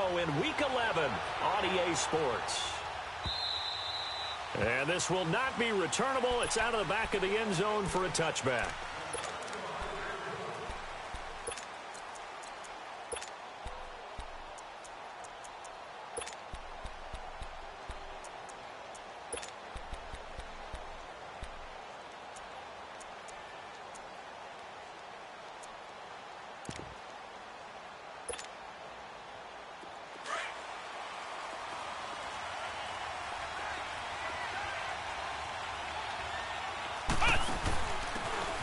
go in Week 11 on EA Sports. And this will not be returnable. It's out of the back of the end zone for a touchback.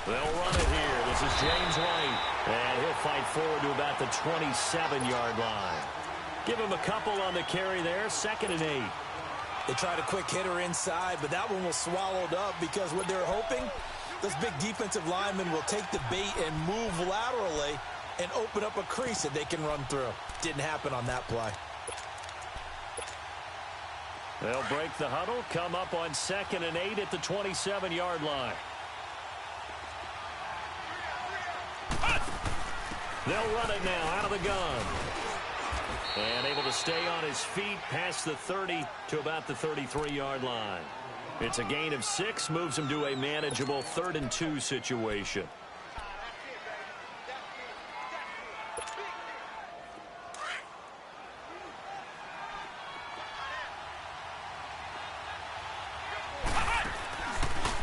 They'll run it here. This is James White. And he'll fight forward to about the 27-yard line. Give him a couple on the carry there. 2nd and 8. They tried a quick hitter inside, but that one was swallowed up because what they're hoping, those big defensive linemen will take the bait and move laterally and open up a crease that they can run through. Didn't happen on that play. They'll break the huddle, come up on 2nd and 8 at the 27-yard line. They'll run it now out of the gun. And able to stay on his feet past the 30 to about the 33-yard line. It's a gain of 6, moves him to a manageable 3rd and 2 situation.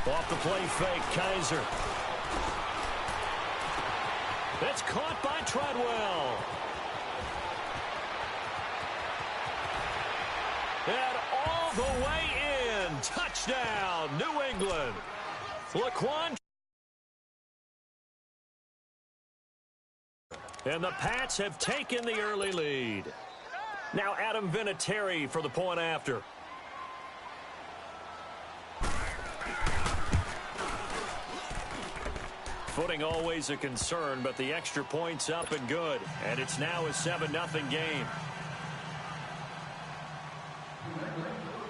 Off the play fake, Kaiser. It's caught by Treadwell. And all the way in. Touchdown, New England. Laquan. And the Pats have taken the early lead. Now Adam Vinatieri for the point after. Footing always a concern, but the extra point's up and good. And it's now a 7-0 game.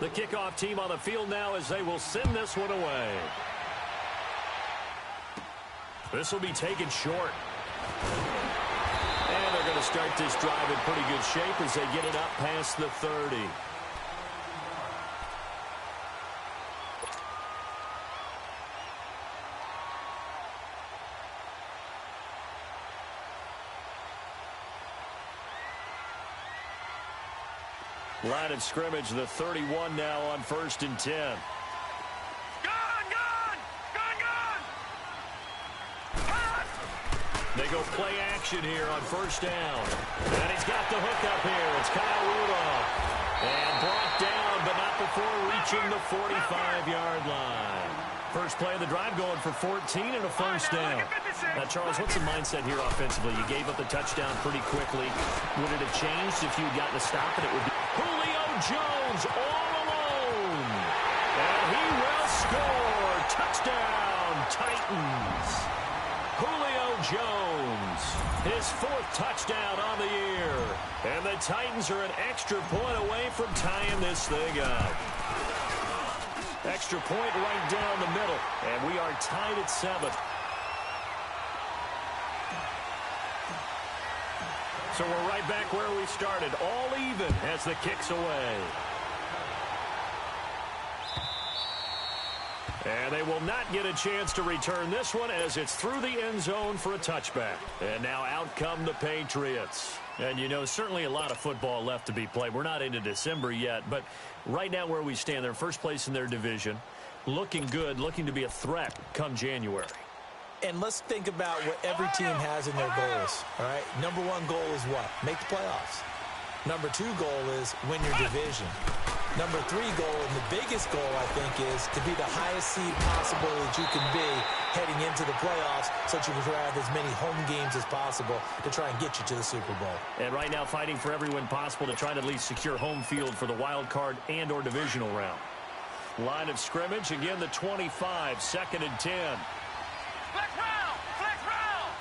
The kickoff team on the field now as they will send this one away. This will be taken short. And they're going to start this drive in pretty good shape as they get it up past the 30. Line of scrimmage, the 31 now on 1st and 10. They go play action here on 1st down. And he's got the hook up here. It's Kyle Rudolph. And brought down, but not before reaching the 45-yard line. First play of the drive going for 14 and a 1st down. Now, Charles, what's the mindset here offensively? You gave up the touchdown pretty quickly. Would it have changed if you had gotten a stop and it would be Julio Jones all alone? And he will score. Touchdown, Titans. Julio Jones, his 4th touchdown on the year. And the Titans are an extra point away from tying this thing up. Extra point right down the middle. And we are tied at 7. So we're right back where we started. All even as the kick's away. And they will not get a chance to return this one as it's through the end zone for a touchback. And now out come the Patriots. And, you know, certainly a lot of football left to be played. We're not into December yet, but right now where we stand, they're first place in their division. Looking good, looking to be a threat come January. And let's think about what every team has in their goals, all right? Number 1 goal is what? Make the playoffs. Number 2 goal is win your division. Number 3 goal, and the biggest goal, I think, is to be the highest seed possible that you can be heading into the playoffs so that you can have as many home games as possible to try and get you to the Super Bowl. And right now fighting for every win possible to try to at least secure home field for the wild card and or divisional round. Line of scrimmage, again the 25, 2nd and 10. Flex round! Flex round!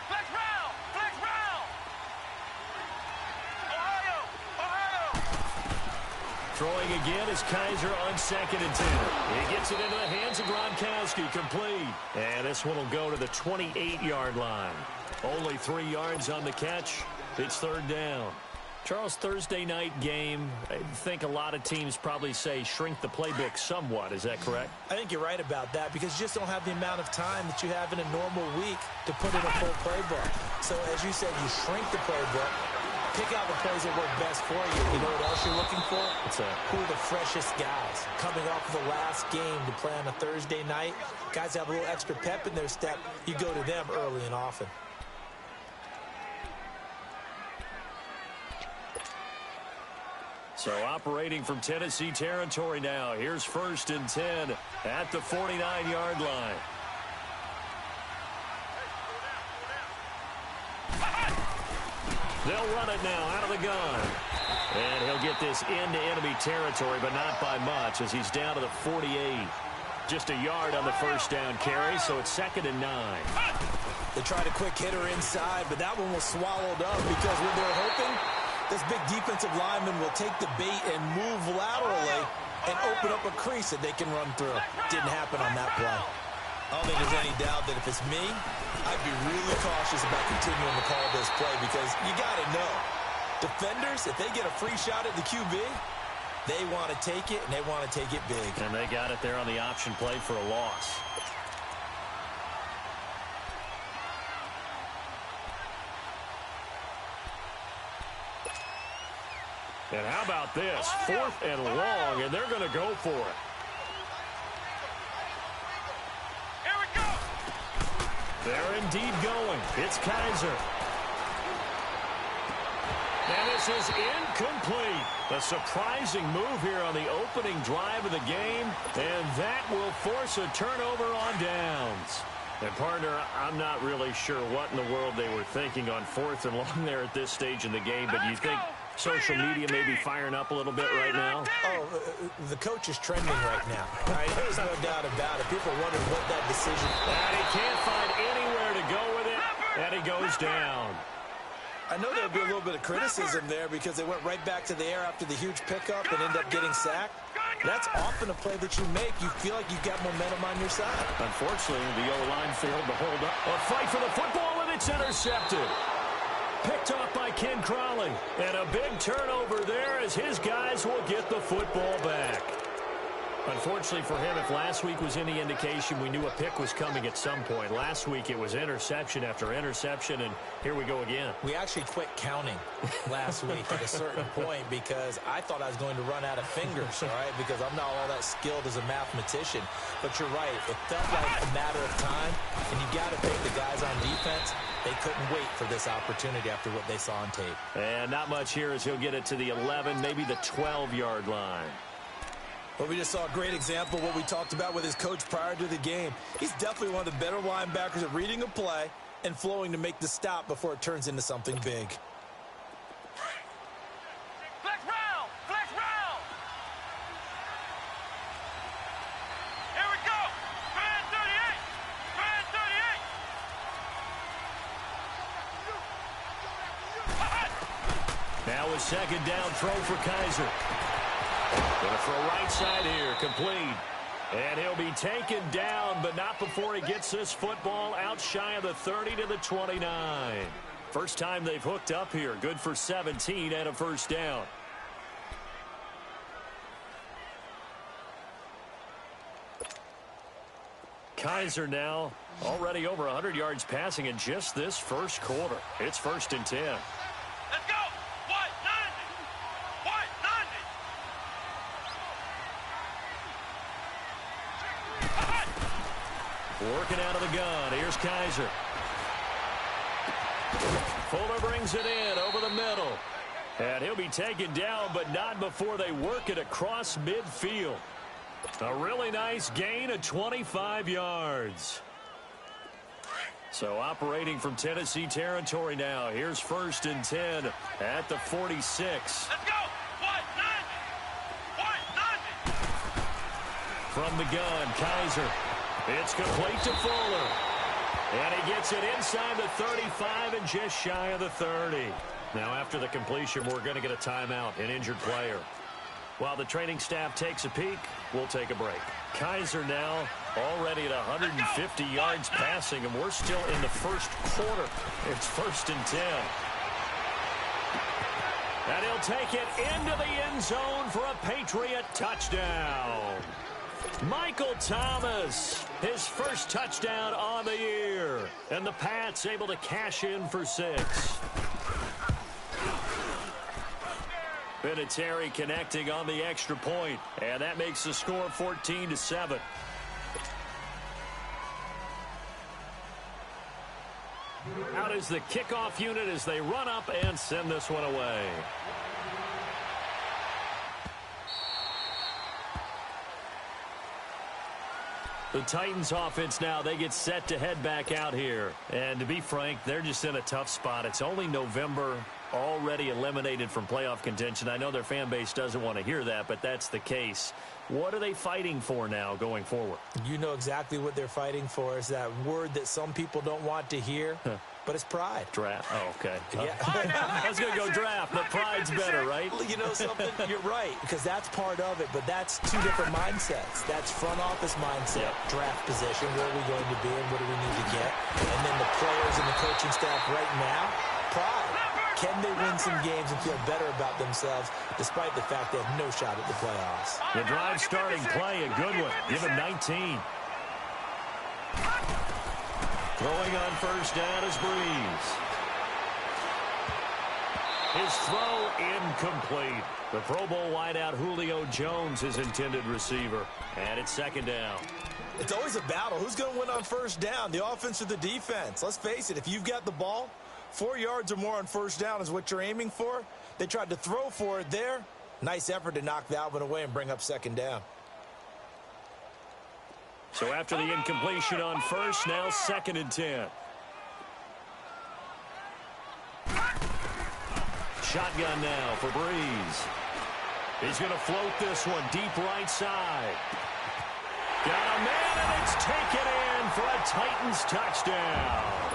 Flex round! Flex round! Ohio! Ohio! Throwing again is Kaiser on 2nd and 10. He gets it into the hands of Gronkowski, complete. And this one will go to the 28-yard line. Only 3 yards on the catch. It's 3rd down. Charles, Thursday night game, I think a lot of teams probably say shrink the playbook somewhat. Is that correct? I think you're right about that because you just don't have the amount of time that you have in a normal week to put in a full playbook. So as you said, you shrink the playbook, pick out the plays that work best for you. You know what else you're looking for? Who are the freshest guys coming off of the last game to play on a Thursday night? Guys have a little extra pep in their step. You go to them early and often. So operating from Tennessee territory now. Here's 1st and 10 at the 49-yard line. They'll run it now out of the gun. And he'll get this into enemy territory, but not by much as he's down to the 48. Just a yard on the first down carry, so it's 2nd and 9. They tried a quick hitter inside, but that one was swallowed up because when they're hoping this big defensive lineman will take the bait and move laterally and open up a crease that they can run through. Didn't happen on that play. I don't think there's any doubt that if it's me, I'd be really cautious about continuing to call this play because you got to know, defenders, if they get a free shot at the QB, they want to take it, and they want to take it big. And they got it there on the option play for a loss. And how about this? 4th and long, and they're going to go for it. Here we go. They're indeed going. It's Kaiser. And this is incomplete. A surprising move here on the opening drive of the game, and that will force a turnover on downs. And, partner, I'm not really sure what in the world they were thinking on 4th and long there at this stage in the game, but you think social media may be firing up a little bit right now? Oh, the coach is trending right now. Right? There's no doubt about it. People are wondering what that decision. And he can't find anywhere to go with it, and he goes down. I know there'll be a little bit of criticism there because they went right back to the air after the huge pickup and end up getting sacked. That's often a play that you make. You feel like you've got momentum on your side. Unfortunately, the O-line failed to hold up. A fight for the football, and it's intercepted. Picked off by Ken Crawley. And a big turnover there as his guys will get the football back. Unfortunately for him, if last week was any indication, we knew a pick was coming at some point. Last week it was interception after interception, and here we go again. We actually quit counting last week at a certain point because I thought I was going to run out of fingers, all right, because I'm not all that skilled as a mathematician. But you're right. It felt like a matter of time, and you got to think the guys on defense, they couldn't wait for this opportunity after what they saw on tape. And not much here as he'll get it to the 11, maybe the 12-yard line. Well, we just saw a great example of what we talked about with his coach prior to the game. He's definitely one of the better linebackers at reading a play and flowing to make the stop before it turns into something big. Flex round. Flex round. Here we go. Brand 38. Brand 38. Now a 2nd down throw for Kaiser. Going for a right side here, complete. And he'll be taken down, but not before he gets this football out shy of the 30 to the 29. First time they've hooked up here. Good for 17 and a first down. Kaiser now already over 100 yards passing in just this first quarter. It's 1st and 10. Let's go. What? 90. What? 90. Working out of the gun. Here's Kaiser. Fuller brings it in over the middle. And he'll be taken down, but not before they work it across midfield. A really nice gain of 25 yards. So operating from Tennessee territory now. Here's 1st and 10 at the 46. Let's go. What? 90. What? 90. From the gun, Kaiser. It's complete to Fuller. And he gets it inside the 35 and just shy of the 30. Now after the completion, we're going to get a timeout, an injured player. While the training staff takes a peek, we'll take a break. Kaiser now already at 150 yards passing, and we're still in the first quarter. It's 1st and 10. And he'll take it into the end zone for a Patriot touchdown. Michael Thomas, his first touchdown on the year. And the Pats able to cash in for 6. Vinatieri connecting on the extra point. And that makes the score 14-7. Out is the kickoff unit as they run up and send this one away. The Titans offense now, they get set to head back out here. And to be frank, they're just in a tough spot. It's only November, already eliminated from playoff contention. I know their fan base doesn't want to hear that, but that's the case. What are they fighting for now going forward? You know exactly what they're fighting for. Is that word that some people don't want to hear, but it's pride. Draft. Oh, okay. Yeah. I was going to go draft, but pride's better, right? You know something? You're right, because that's part of it, but that's two different mindsets. That's front office mindset, draft position, where are we going to be and what do we need to get? And then the players and the coaching staff right now, pride. Can they win some games and feel better about themselves despite the fact they have no shot at the playoffs? The drive starting play, a good one. Give him 19. Throwing on first down is Breeze. His throw incomplete. The Pro Bowl wideout Julio Jones, his intended receiver. And it's second down. It's always a battle. Who's going to win on first down, the offense or the defense? Let's face it, if you've got the ball, 4 yards or more on first down is what you're aiming for. They tried to throw for it there. Nice effort to knock that one away and bring up second down. So after the incompletion on first, now 2nd and 10. Shotgun now for Breeze. He's going to float this one deep right side. Got a man, and it's taken in for a Titans touchdown.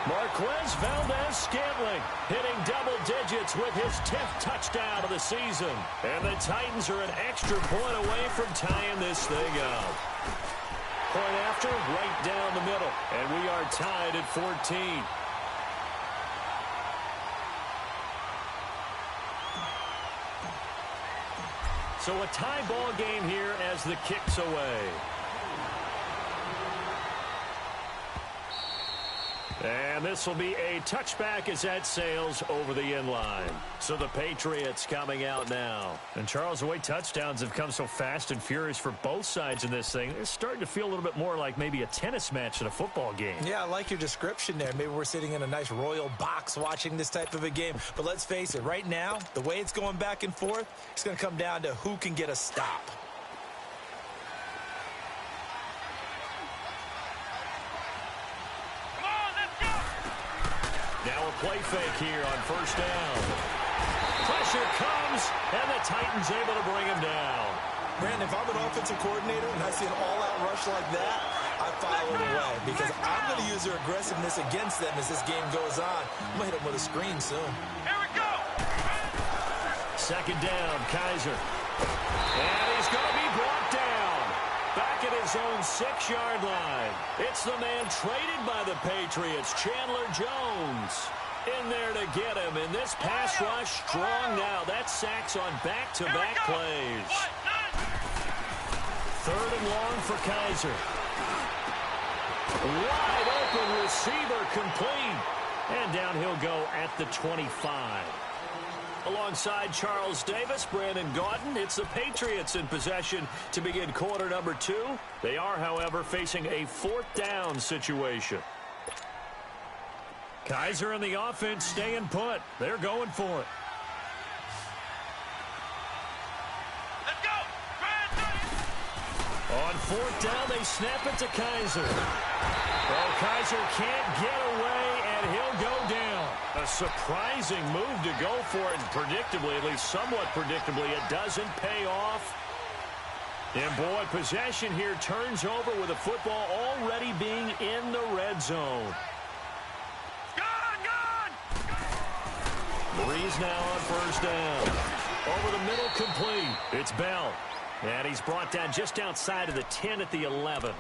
Marquez Valdez-Scantling hitting double digits with his 10th touchdown of the season. And the Titans are an extra point away from tying this thing up. Point after, right down the middle. And we are tied at 14. So a tie ball game here as the kick's away. And this will be a touchback as that sails over the end line. So the Patriots coming out now. And Charles, the way touchdowns have come so fast and furious for both sides in this thing, it's starting to feel a little bit more like maybe a tennis match in a football game. Yeah, I like your description there. Maybe we're sitting in a nice royal box watching this type of a game. But let's face it, right now, the way it's going back and forth, it's going to come down to who can get a stop. Now a play fake here on first down. Pressure comes, and the Titans able to bring him down. Brandon, if I'm an offensive coordinator and I see an all-out rush like that, I file it away because I'm going to use their aggressiveness against them as this game goes on. I'm going to hit them with a screen soon. Here we go. Second down, Kaiser. And he's going to be brought down. Back at his own 6-yard line. It's the man traded by the Patriots, Chandler Jones. In there to get him. And this pass rush strong now. That's sacks on back-to-back plays. 3rd and long for Kaiser. Wide open receiver complete. And down he'll go at the 25. Alongside Charles Davis, Brandon Gaudin, it's the Patriots in possession to begin quarter number 2. They are, however, facing a 4th down situation. Kaiser and the offense staying put. They're going for it. Let's go. On 4th down, they snap it to Kaiser. Well, Kaiser can't get away, and he'll go down. A surprising move to go for it, and predictably, at least somewhat predictably, it doesn't pay off. And boy, possession here turns over with the football already being in the red zone. Breeze now on first down. Over the middle, complete. It's Bell. And he's brought down just outside of the 10 at the 11.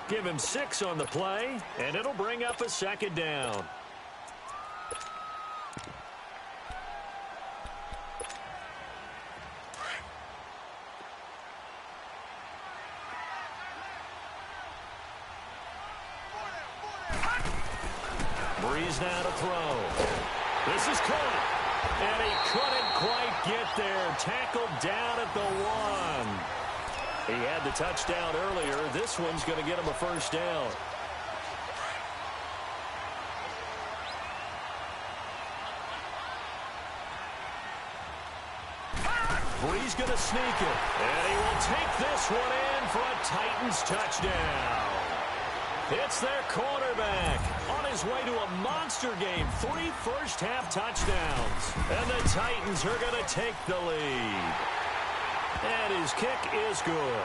Give him 6 on the play, and it'll bring up a 2nd down. Breeze now to throw. This is caught. And he couldn't quite get there. Tackled down at the 1. He had the touchdown earlier. This one's going to get him a first down. Breeze going to sneak it. And he will take this one in for a Titans touchdown. It's their quarterback on his way to a monster game. 3 first-half touchdowns. And the Titans are going to take the lead. And his kick is good.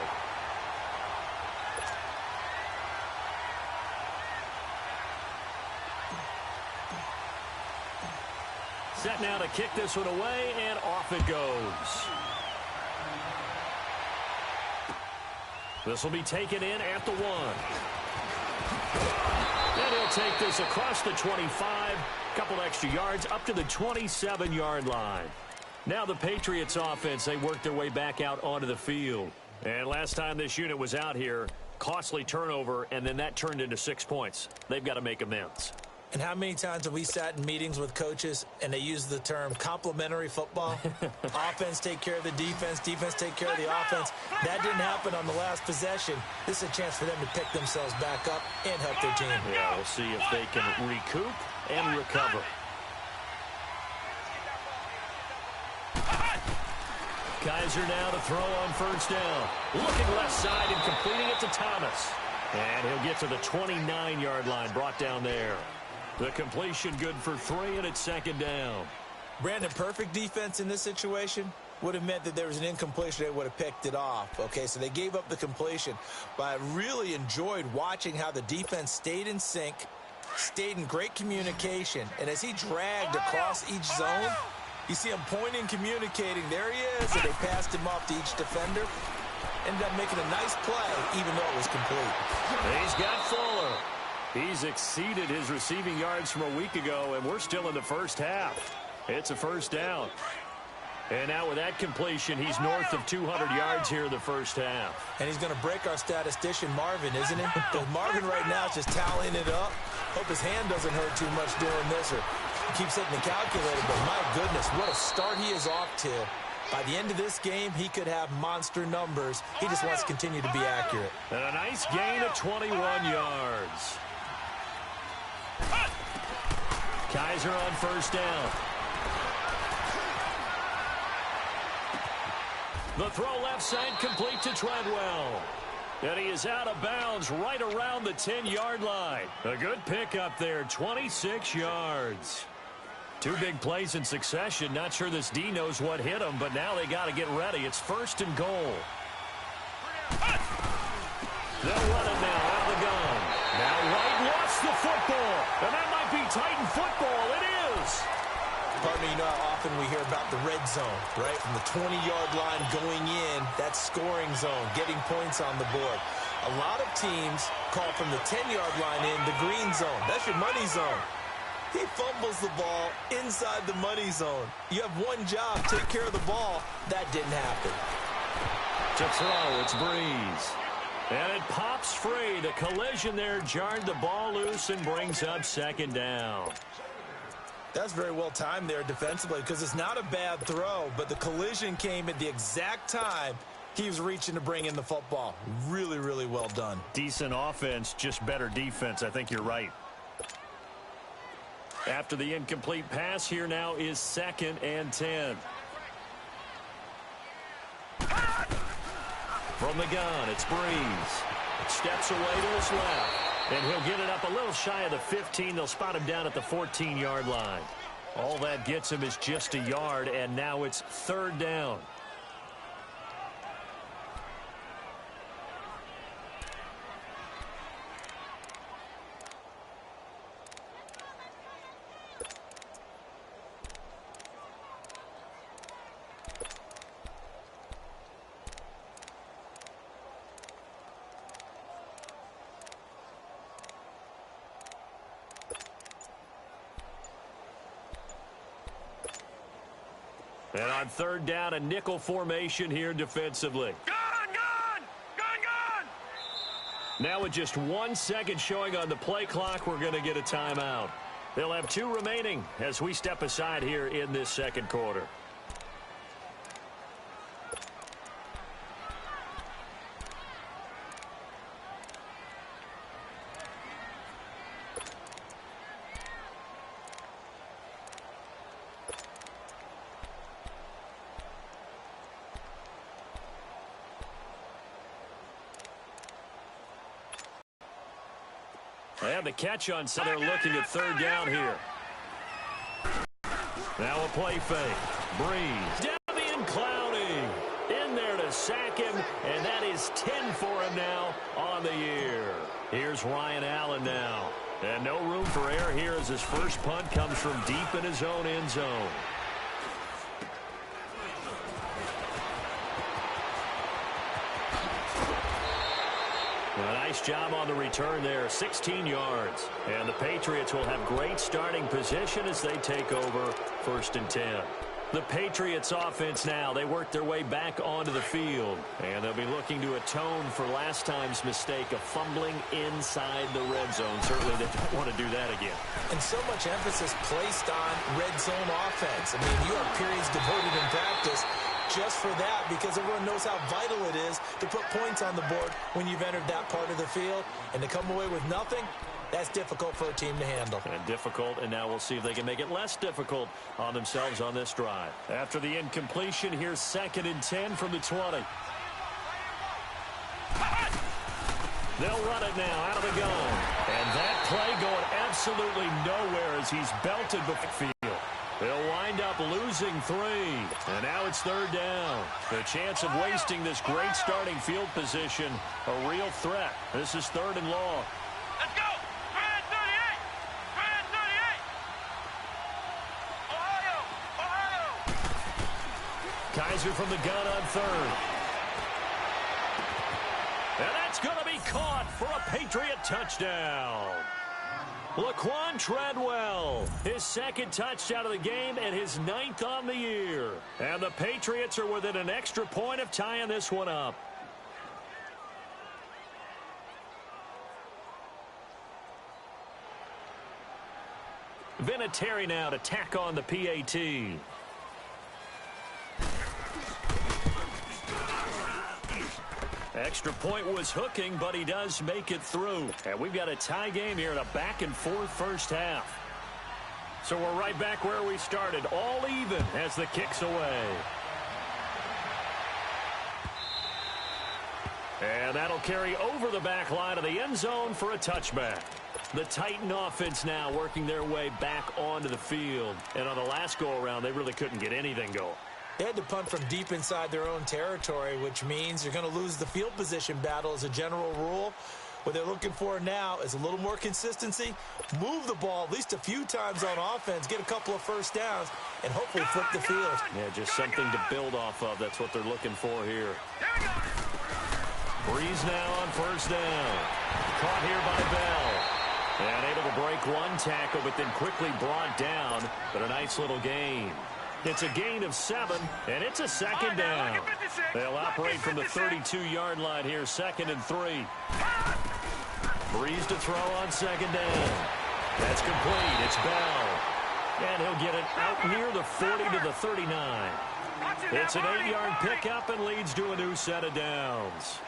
Set now to kick this one away, and off it goes. This will be taken in at the 1. And he'll take this across the 25. Couple extra yards up to the 27-yard line. Now the Patriots offense, they work their way back out onto the field. And last time this unit was out here, costly turnover, and then that turned into 6 points. They've got to make amends. And how many times have we sat in meetings with coaches and they use the term complementary football? Offense take care of the defense, defense take care of the offense. That didn't happen on the last possession. This is a chance for them to pick themselves back up and help their team. Yeah, we'll see if they can recoup and recover. Kaiser now to throw on first down. Looking left side and completing it to Thomas. And he'll get to the 29-yard line, brought down there. The completion good for 3, and it's second down. Brandon, perfect defense in this situation would have meant that there was an incompletion. They would have picked it off. Okay, so they gave up the completion. But I really enjoyed watching how the defense stayed in sync, stayed in great communication. And as he dragged across each zone, you see him pointing, communicating. There he is, and they passed him off to each defender. Ended up making a nice play, even though it was complete. He's got Fuller. He's exceeded his receiving yards from a week ago, and we're still in the first half. It's a first down. And now with that completion, he's north of 200 yards here in the first half. And he's going to break our statistician, Marvin, isn't he? Because Marvin right now is just tallying it up. Hope his hand doesn't hurt too much doing this, or he keeps hitting the calculator. But my goodness, what a start he is off to. By the end of this game, he could have monster numbers. He just wants to continue to be accurate. And a nice gain of 21 yards. Kaiser on first down. The throw left side complete to Treadwell. And he is out of bounds right around the 10-yard line. A good pickup there, 26 yards. 2 big plays in succession. Not sure this D knows what hit him, but now they got to get ready. It's first and goal. They'll run it now out of the gun. Now White lost the football. And that might be Titan football. It is. Partner, you know how often we hear about the red zone, right? From the 20-yard line going in, that scoring zone, getting points on the board. A lot of teams call from the 10-yard line in the green zone. That's your money zone. He fumbles the ball inside the money zone. You have one job, take care of the ball. That didn't happen. To throw, it's Breeze. And it pops free. The collision there jarred the ball loose and brings up second down. That's very well timed there defensively, because it's not a bad throw, but the collision came at the exact time he was reaching to bring in the football. Really, really well done. Decent offense, just better defense. I think you're right. After the incomplete pass, here now is 2nd and 10. From the gun, it's Breeze. Steps away to his left. And he'll get it up a little shy of the 15. They'll spot him down at the 14-yard line. All that gets him is just a yard, and now it's 3rd down. And on 3rd down, a nickel formation here defensively. Gun! Now with just 1 second showing on the play clock, we're going to get a timeout. They'll have 2 remaining as we step aside here in this second quarter. And the catch on, so they're looking at third down here. Now a play fake. Breeze. Davian Clowney in there to sack him, and that is 10 for him now on the year. Here's Ryan Allen now. And no room for error here as his first punt comes from deep in his own end zone. A nice job on the return there, 16 yards. And the Patriots will have great starting position as they take over 1st and 10. The Patriots offense now, they work their way back onto the field. And they'll be looking to atone for last time's mistake of fumbling inside the red zone. Certainly they don't want to do that again. And so much emphasis placed on red zone offense. I mean, you have periods devoted in practice just for that, because everyone knows how vital it is to put points on the board when you've entered that part of the field. And to come away with nothing, that's difficult for a team to handle. And difficult, and now we'll see if they can make it less difficult on themselves on this drive. After the incompletion, here's 2nd and 10 from the 20. They'll run it now out of the gun. And that play going absolutely nowhere as he's belted the field. They'll wind up losing 3. And now it's third down. The chance of wasting this great starting field position, a real threat. This is 3rd and long. Let's go! 38! 38! Ohio! Kaiser from the gun on 3rd. And that's going to be caught for a Patriot touchdown. Laquan Treadwell, his 2nd touchdown of the game and his 9th on the year. And the Patriots are within an extra point of tying this one up. Vinatieri now to tack on the PAT. Extra point was hooking, but he does make it through. And we've got a tie game here in a back-and-forth first half. So we're right back where we started, all even as the kick's away. And that'll carry over the back line of the end zone for a touchback. The Titan offense now working their way back onto the field. And on the last go-around, they really couldn't get anything going. They had to punt from deep inside their own territory, which means you're going to lose the field position battle as a general rule. What they're looking for now is a little more consistency, move the ball at least a few times on offense, get a couple of first downs, and hopefully flip the field. Yeah, just something to build off of. That's what they're looking for here. Breeze now on 1st down. Caught here by Bell. And able to break one tackle, but then quickly brought down. But a nice little gain. It's a gain of 7, and it's a 2nd down. They'll operate from the 32-yard line here, 2nd and 3. Breeze to throw on 2nd down. That's complete. It's Bell. And he'll get it out near the 40 to the 39. It's an 8-yard pickup and leads to a new set of downs.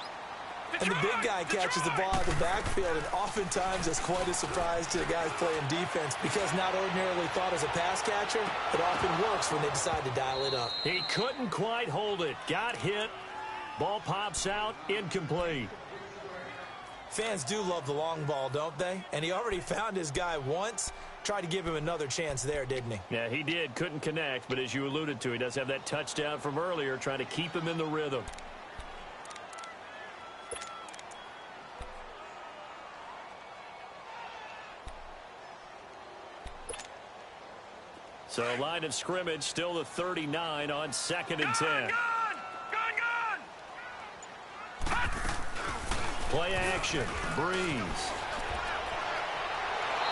And the big guy catches the ball out of the backfield, and oftentimes it's quite a surprise to the guys playing defense, because not ordinarily thought as a pass catcher, it often works when they decide to dial it up. He couldn't quite hold it. Got hit. Ball pops out. Incomplete. Fans do love the long ball, don't they? And he already found his guy once. Tried to give him another chance there, didn't he? Yeah, he did. Couldn't connect, but as you alluded to, he does have that touchdown from earlier, trying to keep him in the rhythm. So line of scrimmage still the 39 on 2nd and 10. Play action. Breeze.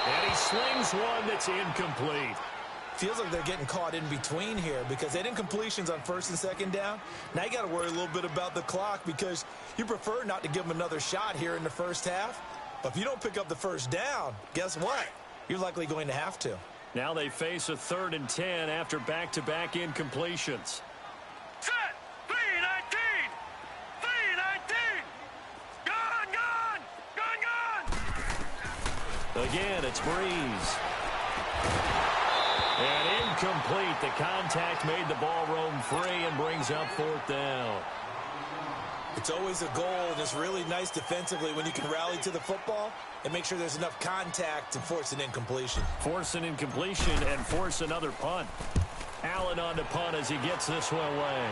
And he slings one that's incomplete. Feels like they're getting caught in between here, because they had incompletions on 1st and 2nd down. Now you got to worry a little bit about the clock, because you prefer not to give them another shot here in the first half. But if you don't pick up the first down, guess what? You're likely going to have to. Now they face a 3rd and 10 after back-to-back incompletions. Set. 3-19. 3-19. Gone. Again, it's Breeze. And incomplete. The contact made the ball roam free and brings up 4th down. It's always a goal, and it's really nice defensively when you can rally to the football and make sure there's enough contact to force an incompletion. Force an incompletion and force another punt. Allen on to punt as he gets this one away.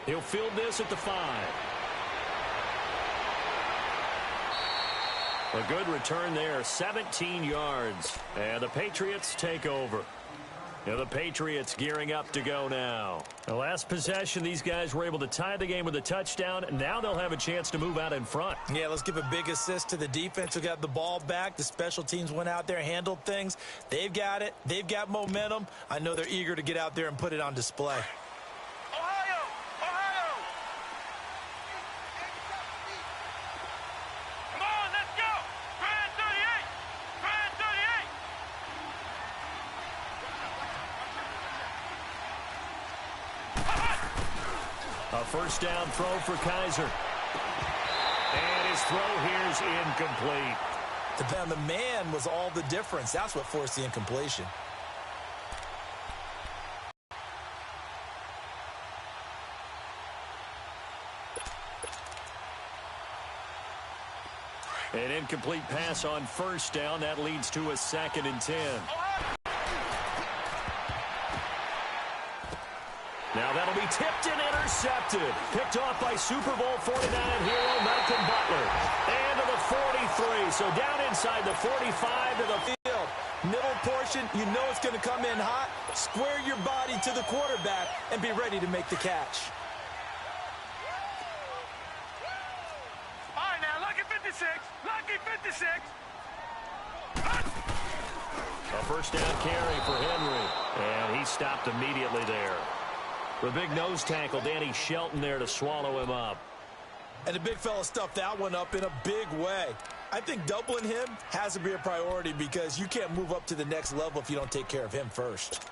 He'll field this at the 5. A good return there, 17 yards. And the Patriots take over. Now the Patriots gearing up to go now. The last possession, these guys were able to tie the game with a touchdown. Now they'll have a chance to move out in front. Yeah, let's give a big assist to the defense who got the ball back. The special teams went out there, handled things. They've got it. They've got momentum. I know they're eager to get out there and put it on display. Ohio. Ohio. Come on, let's go. Grand 38. Grand 38. A first down throw for Kaiser. And his throw here's incomplete. The man was all the difference. That's what forced the incompletion. An incomplete pass on first down. That leads to a 2nd and 10. Now that'll be tipped and intercepted. Picked off by Super Bowl 49 hero Malcolm Butler. And to the 43. So down inside the 45 to the field. Middle portion, you know it's going to come in hot. Square your body to the quarterback and be ready to make the catch. All right, now, lucky 56. Lucky 56. A first down carry for Henry. And he stopped immediately there. The big nose tackle, Danny Shelton, there to swallow him up. And the big fella stuffed that one up in a big way. I think doubling him has to be a priority because you can't move up to the next level if you don't take care of him first.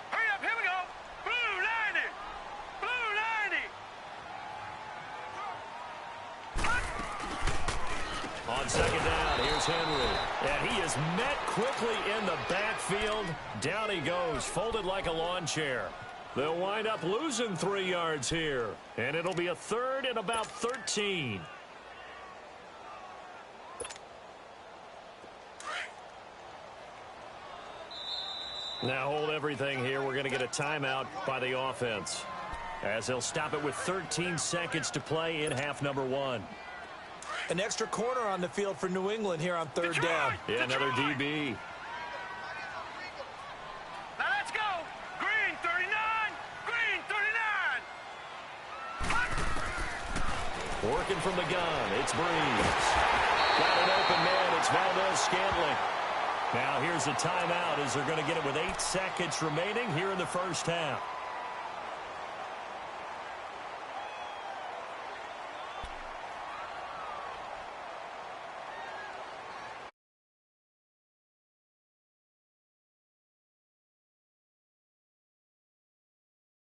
Hurry up, here we go. Blue 90. Blue 90. On second down, here's Henry. And he is met quickly in the backfield. Down he goes, folded like a lawn chair. They'll wind up losing 3 yards here. And it'll be a 3rd and about 13. Now hold everything here. We're going to get a timeout by the offense, as they'll stop it with 13 seconds to play in half number 1. An extra corner on the field for New England here on 3rd down. Yeah, another DB. Now let's go. Green 39. Green 39. Working from the gun, it's Breeze. Got an open man, it's Valdez-Scantling. Now here's a timeout as they're going to get it with 8 seconds remaining here in the first half.